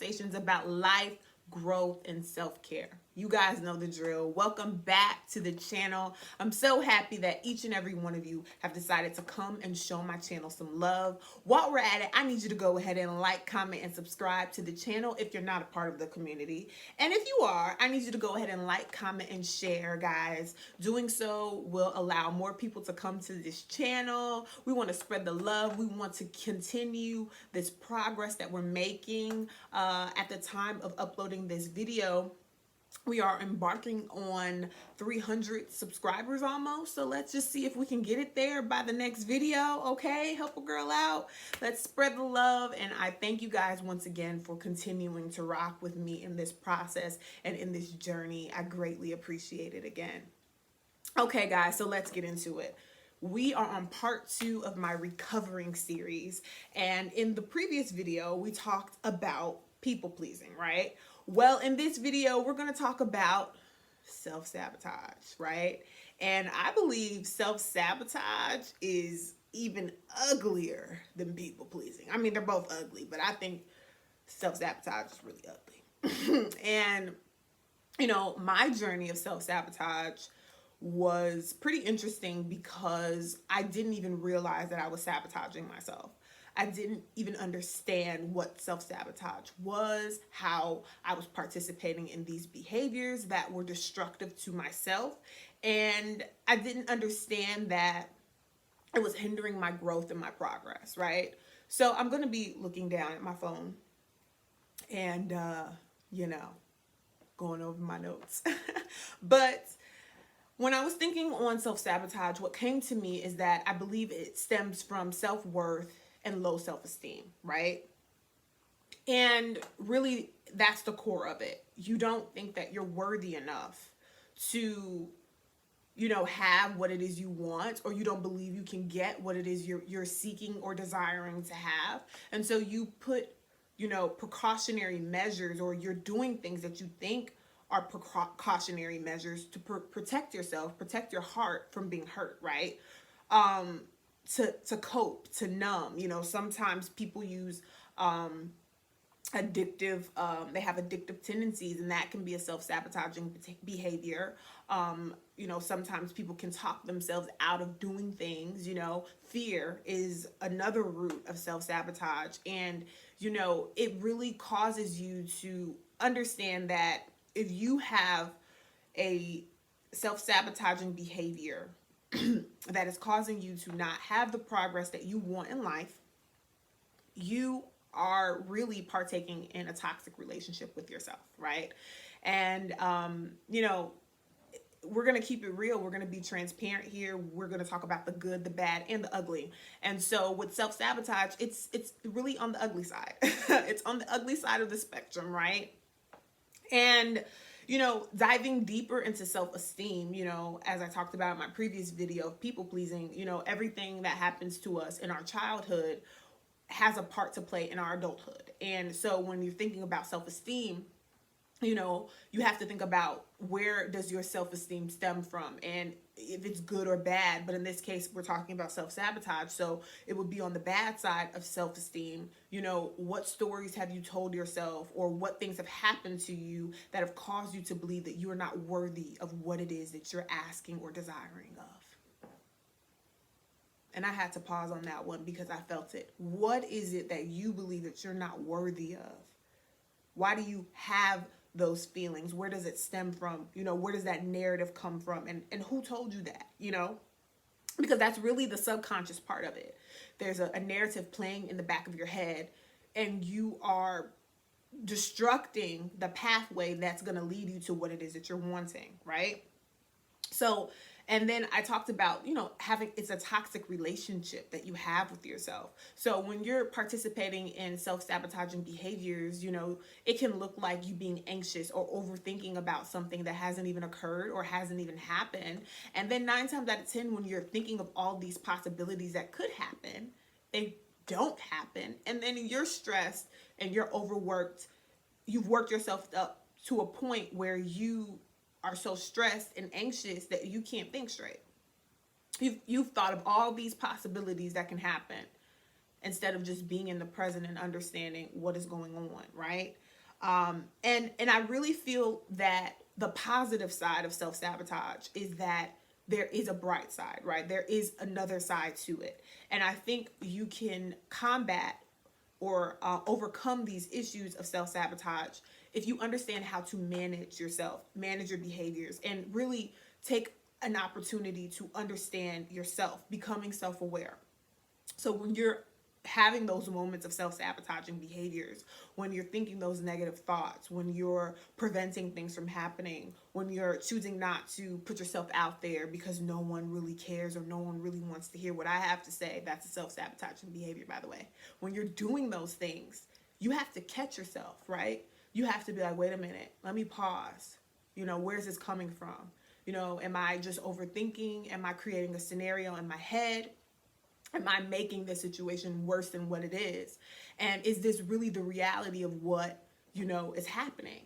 conversations about life, growth, and self-care. You guys know the drill. Welcome back to the channel. I'm so happy that each and every one of you have decided to come and show my channel some love. While we're at it, I need you to go ahead and like, comment, and subscribe to the channel if you're not a part of the community. And if you are, I need you to go ahead and like, comment, and share, guys. Doing so will allow more people to come to this channel. We want to spread the love. We want to continue this progress that we're making. At the time of uploading this video, we are embarking on 300 subscribers almost. So let's just see if we can get it there by the next video. Okay, help a girl out. Let's spread the love. And I thank you guys once again for continuing to rock with me in this process and in this journey. I greatly appreciate it again. Okay, guys, so let's get into it. We are on part 2 of my recovering series. And in the previous video, we talked about people pleasing, right? Well, in this video, we're going to talk about self-sabotage, right? And I believe self-sabotage is even uglier than people pleasing. I mean, they're both ugly, but I think self-sabotage is really ugly. And, you know, my journey of self-sabotage was pretty interesting because I didn't even realize that I was sabotaging myself. I didn't even understand what self-sabotage was, how I was participating in these behaviors that were destructive to myself. And I didn't understand that it was hindering my growth and my progress, right? So I'm going to be looking down at my phone and, you know, going over my notes. But when I was thinking on self-sabotage, what came to me is that I believe it stems from self-worth and low self-esteem, right? And really, that's the core of it. You don't think that you're worthy enough to, you know, have what it is you want, or you don't believe you can get what it is you're seeking or desiring to have. And so you put, you know, precautionary measures, or you're doing things that you think are precautionary measures to protect yourself, protect your heart from being hurt, right? To cope, to numb. You know, sometimes people use addictive, they have addictive tendencies, and that can be a self-sabotaging behavior. You know, sometimes people can talk themselves out of doing things. You know, fear is another root of self-sabotage. And, you know, it really causes you to understand that if you have a self-sabotaging behavior that is causing you to not have the progress that you want in life, you are really partaking in a toxic relationship with yourself, right? And, you know, we're going to keep it real. We're going to be transparent here. We're going to talk about the good, the bad, and the ugly. And so with self-sabotage, it's really on the ugly side. It's on the ugly side of the spectrum, right? And, you know, diving deeper into self-esteem, you know, as I talked about in my previous video of people pleasing, you know, everything that happens to us in our childhood has a part to play in our adulthood. And so when you're thinking about self-esteem, you know, you have to think about, where does your self-esteem stem from, and if it's good or bad. But in this case, we're talking about self-sabotage, so it would be on the bad side of self-esteem. You know, what stories have you told yourself, or what things have happened to you that have caused you to believe that you are not worthy of what it is that you're asking or desiring of? And I had to pause on that one because I felt it. What is it that you believe that you're not worthy of? Why do you have those feelings? Where does it stem from? You know, where does that narrative come from? And who told you that, you know? Because that's really the subconscious part of it. There's a narrative playing in the back of your head, and you are destructing the pathway that's going to lead you to what it is that you're wanting, right? So, and then I talked about, you know, it's a toxic relationship that you have with yourself. So when you're participating in self-sabotaging behaviors, you know, it can look like you being anxious or overthinking about something that hasn't even occurred or hasn't even happened. And then 9 times out of 10, when you're thinking of all these possibilities that could happen, they don't happen. And then you're stressed and you're overworked. You've worked yourself up to a point where you are so stressed and anxious that you can't think straight. You've thought of all these possibilities that can happen instead of just being in the present and understanding what is going on, right? And I really feel that the positive side of self-sabotage is that there is a bright side, right? There is another side to it. And I think you can combat or overcome these issues of self-sabotage if you understand how to manage yourself, manage your behaviors, and really take an opportunity to understand yourself, becoming self-aware. So when you're having those moments of self-sabotaging behaviors, when you're thinking those negative thoughts, when you're preventing things from happening, when you're choosing not to put yourself out there because no one really cares or no one really wants to hear what I have to say, that's a self-sabotaging behavior, by the way. When you're doing those things, you have to catch yourself, right? You have to be like, wait a minute, let me pause. Where's this coming from? Am I just overthinking? Am I creating a scenario in my head? Am I making the situation worse than what it is? And is this really the reality of what, is happening?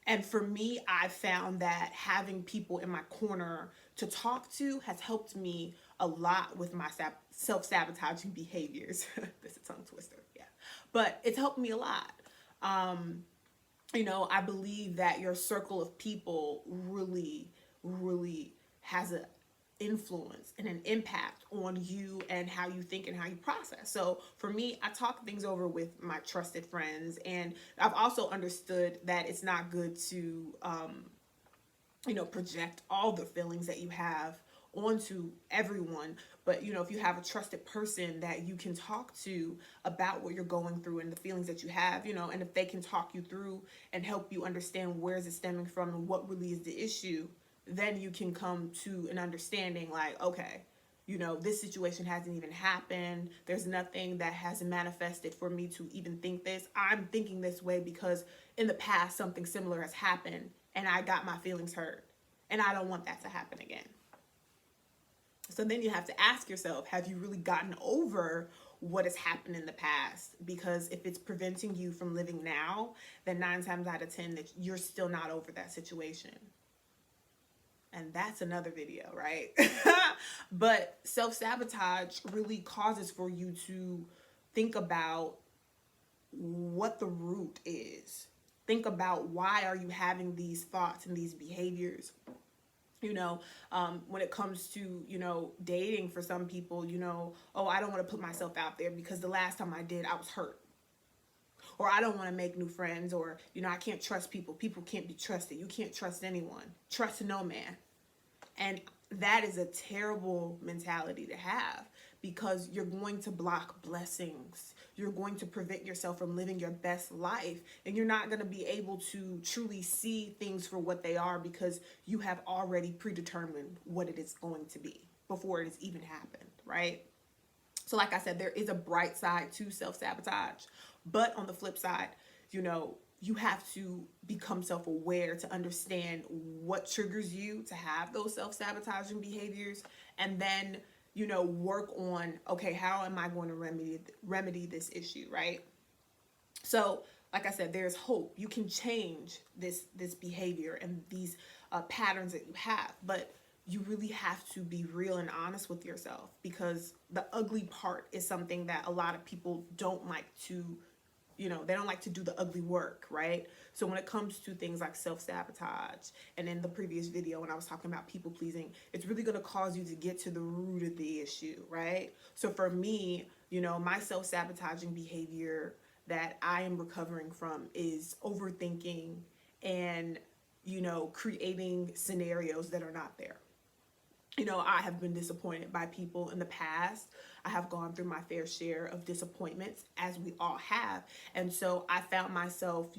And for me, I found that having people in my corner to talk to has helped me a lot with my self-sabotaging behaviors. This is a tongue twister, yeah. But it's helped me a lot. I believe that your circle of people really, really has a influence and an impact on you and how you think and how you process. So for me, I talk things over with my trusted friends, and I've also understood that it's not good to project all the feelings that you have onto everyone. But if you have a trusted person that you can talk to about what you're going through and the feelings that you have, and if they can talk you through and help you understand where is it stemming from and what really is the issue, then you can come to an understanding like, okay, this situation hasn't even happened. There's nothing that has manifested for me to even think this. I'm thinking this way because in the past something similar has happened and I got my feelings hurt, and I don't want that to happen again. So then you have to ask yourself, have you really gotten over what has happened in the past? Because if it's preventing you from living now, then 9 times out of 10 that you're still not over that situation. And that's another video, right? But self-sabotage really causes for you to think about what the root is. Think about, why are you having these thoughts and these behaviors? When it comes to, dating, for some people, oh, I don't want to put myself out there because the last time I did, I was hurt. Or I don't want to make new friends, or, I can't trust people. People can't be trusted. You can't trust anyone. Trust no man. And that is a terrible mentality to have, because you're going to block blessings. You're going to prevent yourself from living your best life, and you're not going to be able to truly see things for what they are, because you have already predetermined what it is going to be before it has even happened, right? So like I said, there is a bright side to self-sabotage, but on the flip side, you have to become self-aware to understand what triggers you to have those self-sabotaging behaviors, and then, work on, okay, how am I going to remedy this issue, right? So, like I said, there's hope. You can change this behavior and these patterns that you have, but you really have to be real and honest with yourself, because the ugly part is something that a lot of people don't like to, they don't like to do the ugly work, right? So when it comes to things like self-sabotage, and in the previous video when I was talking about people pleasing, it's really going to cause you to get to the root of the issue, right? So for me, my self-sabotaging behavior that I am recovering from is overthinking and, creating scenarios that are not there. I have been disappointed by people in the past. I have gone through my fair share of disappointments, as we all have. And so I found myself,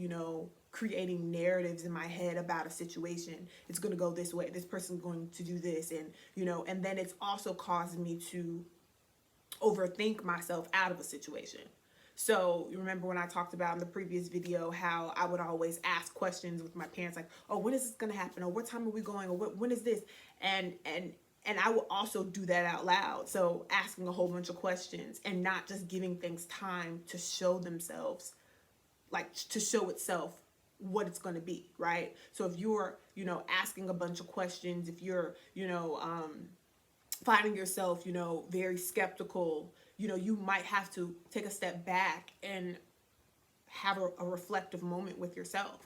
creating narratives in my head about a situation. It's going to go this way. This person's going to do this. And, and then it's also caused me to overthink myself out of a situation. So you remember when I talked about in the previous video how I would always ask questions with my parents, like, oh, when is this going to happen? Or what time are we going? Or when is this? And I will also do that out loud. So asking a whole bunch of questions and not just giving things time to show themselves, like to show itself what it's going to be, right? So if you're, asking a bunch of questions, if you're, finding yourself, very skeptical, you might have to take a step back and have a reflective moment with yourself.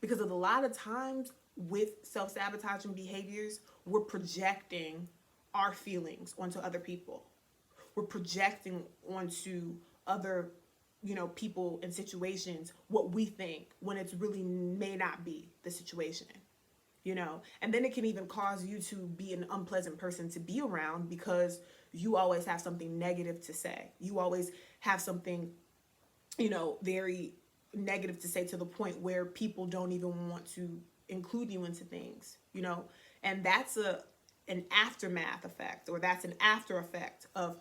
Because of a lot of times with self-sabotaging behaviors, we're projecting our feelings onto other people. We're projecting onto other, people and situations what we think when it's really may not be the situation. And then it can even cause you to be an unpleasant person to be around because you always have something negative to say. You always have something, very negative to say, to the point where people don't even want to include you into things, and that's an aftermath effect, or that's an after effect of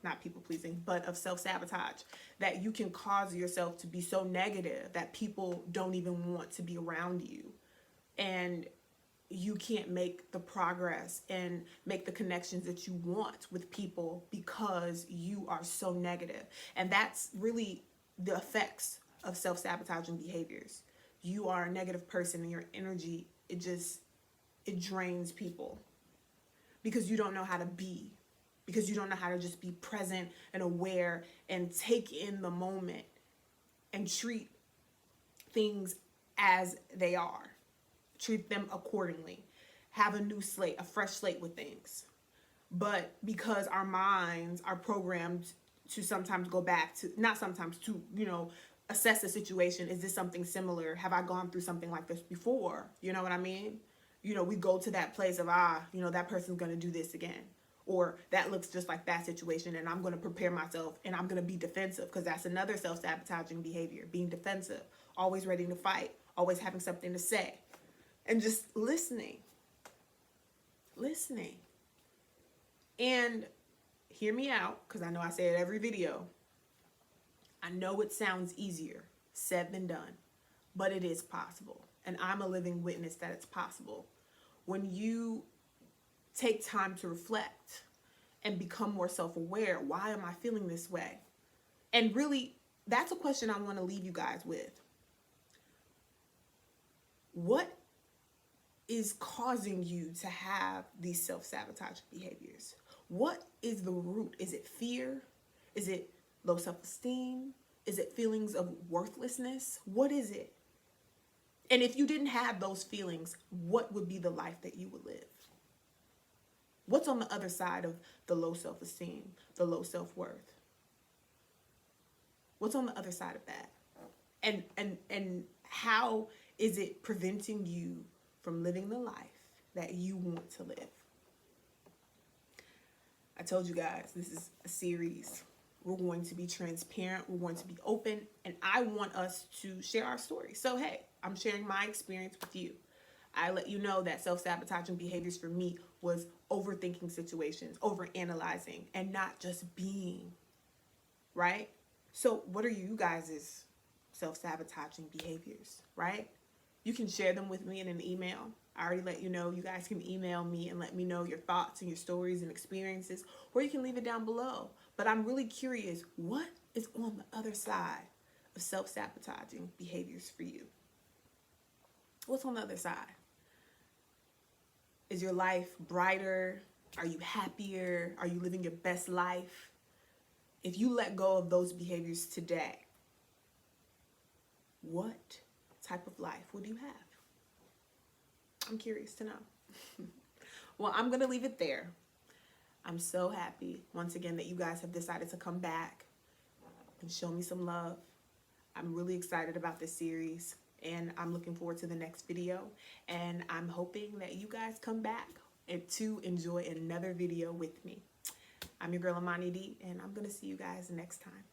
not people pleasing, but of self-sabotage, that you can cause yourself to be so negative that people don't even want to be around you, and you can't make the progress and make the connections that you want with people because you are so negative. And that's really the effects of self-sabotaging behaviors. You are a negative person, and your energy, it drains people because you don't know how to be, because you don't know how to just be present and aware and take in the moment and treat things as they are. Treat them accordingly. Have a new slate, a fresh slate with things. But because our minds are programmed to sometimes go back to, not sometimes, to, assess the situation. Is this something similar? Have I gone through something like this before? You know what I mean? We go to that place of, that person's going to do this again. Or that looks just like that situation, and I'm going to prepare myself, and I'm going to be defensive, because that's another self-sabotaging behavior, being defensive, always ready to fight, always having something to say, and just listening. And hear me out, because I know I say it every video. I know it sounds easier said than done, but it is possible. And I'm a living witness that it's possible. When you take time to reflect and become more self-aware, why am I feeling this way? And really, that's a question I want to leave you guys with. What is causing you to have these self-sabotage behaviors? What is the root? Is it fear? Is it low self-esteem? Is it feelings of worthlessness? What is it? And if you didn't have those feelings, what would be the life that you would live? What's on the other side of the low self-esteem, the low self-worth? What's on the other side of that? And how is it preventing you from living the life that you want to live? I told you guys, this is a series. We're going to be transparent. We're going to be open. And I want us to share our story. So, hey, I'm sharing my experience with you. I let you know that self-sabotaging behaviors for me was overthinking situations, overanalyzing, and not just being, right? So what are you guys' self-sabotaging behaviors, right? You can share them with me in an email. I already let you know. You guys can email me and let me know your thoughts and your stories and experiences, or you can leave it down below. But I'm really curious, what is on the other side of self-sabotaging behaviors for you? What's on the other side? Is your life brighter? Are you happier? Are you living your best life? If you let go of those behaviors today, what type of life would you have? I'm curious to know. Well, I'm going to leave it there. I'm so happy, once again, that you guys have decided to come back and show me some love. I'm really excited about this series, and I'm looking forward to the next video. And I'm hoping that you guys come back and to enjoy another video with me. I'm your girl, Amani D, and I'm going to see you guys next time.